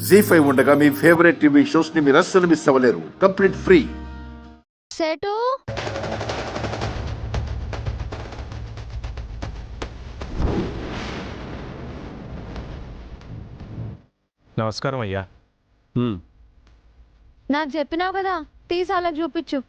జీ5 ఉండగా మీ favourite TV shows ని మీరు అస్సలు మిస్ అవ్వలేరు. Complete free. సేటు నమస్కారం అయ్యా. నాకు చెప్పినావు కదా, తీసి అలా చూపించు.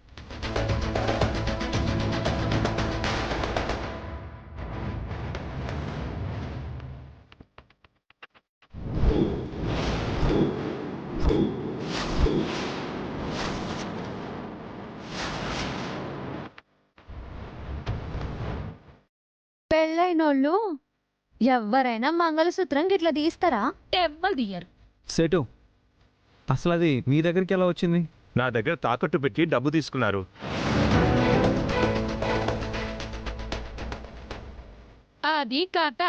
పెళ్ళైనోళ్ళు ఎవరైనా మంగళసూత్రం గిట్లా తీస్తారా? ఎవ్వరు తీయరు. సేటు, అసలు అది మీ దగ్గరికి ఎలా వచ్చింది? నా దగ్గర తాకట్టు పెట్టి డబ్బు తీసుకున్నారు. అది కథ.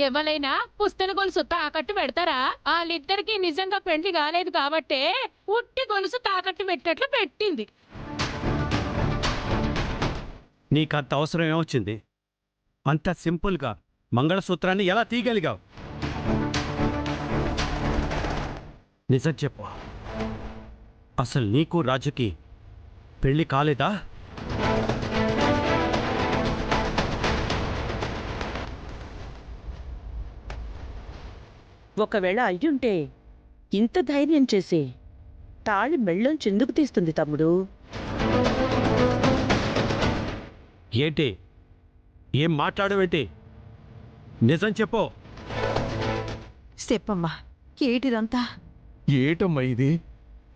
ఎవరైనా పుస్తక గొలుసు తాకట్టు పెడతారా? వాళ్ళిద్దరికి నిజంగా పెళ్లి కాలేదు కాబట్టే ఉట్టి గొలుసు తాకట్టు పెట్టినట్లు పెట్టింది. నీకంత అవసరం ఏమొచ్చింది? అంత సింపుల్గా మంగళసూత్రాన్ని ఎలా తీయగలిగావు? నిజం చెప్పు, అసలు నీకు రాజుకి పెళ్ళి కాలేదా? ఒకవేళ అయ్యుంటే ఇంత ధైర్యం చేసి తాళి మెళ్ళొంచి ఎందుకు తీస్తుంది తమ్ముడు? ఏంటి, ఏం మాట్లాడవేంటి? నిజం చెప్పు. చెప్పమ్మా, ఏటిదంతా? ఏటమ్మా ఇది?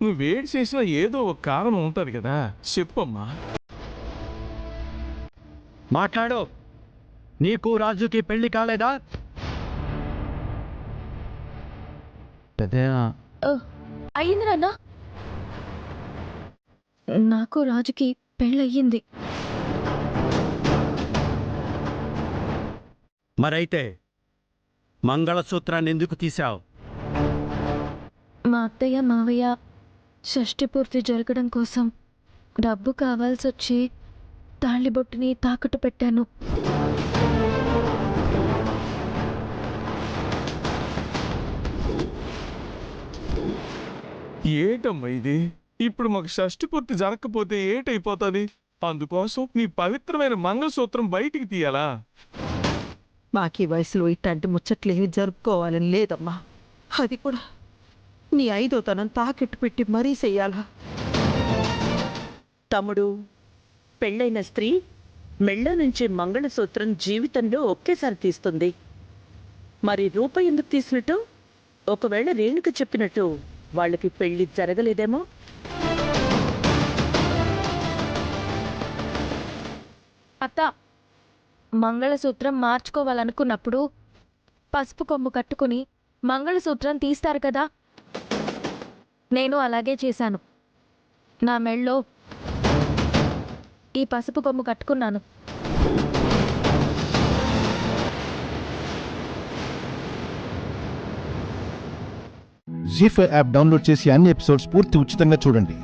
నువ్వేడు చేసినా ఏదో ఒక కారణం ఉంటుంది కదా, చెప్పమ్మా. మాట్లాడు. నీకు రాజుకి పెళ్ళి కాలేదా? అయ్యింది నాన్న. నాకు రాజుకి పెళ్ళయ్యింది. మరైతే మంగళసూత్రాన్ని ఎందుకు తీశావు? మా అత్తయ్య మావయ్య షష్ఠి పూర్తి జరగడం కోసం డబ్బు కావాల్సి వచ్చి తాళిబొట్టుని తాకట్టు పెట్టాను. ఏటమ్మా ఇది? ఇప్పుడు మాకు షష్టి పూర్తి జరగకపోతే ఏటైపోతుంది? అందుకోసం నీ పవిత్రమైన మంగళసూత్రం బయటికి తీయాలా? మాకీ వయసులో ఇట్లాంటి ముచ్చట్లేమి జరుపుకోవాలని లేదమ్మా. అది కూడా నీ 5వ తనం తాకెట్టు పెట్టి మరీ చెయ్యాలా? తమ్ముడు, పెళ్ళైన స్త్రీ మెళ్ళ నుంచి మంగళసూత్రం జీవితంలో ఒకేసారి తీస్తుంది. మరి రూప ఎందుకు తీసినట్టు? ఒకవేళ రేణుక చెప్పినట్టు వాళ్ళకి పెళ్లి జరగలేదేమో? అత్త, మంగళసూత్రం మార్చుకోవాలనుకున్నప్పుడు పసుపు కొమ్ము కట్టుకుని మంగళసూత్రం తీస్తారు కదా, నేను అలాగే చేశాను. నా మెళ్ళో ఈ పసుపు కొమ్ము కట్టుకున్నాను. జీ5 యాప్ డౌన్లోడ్ చేసి అన్ని ఎపిసోడ్స్ పూర్తి ఉచితంగా చూడండి.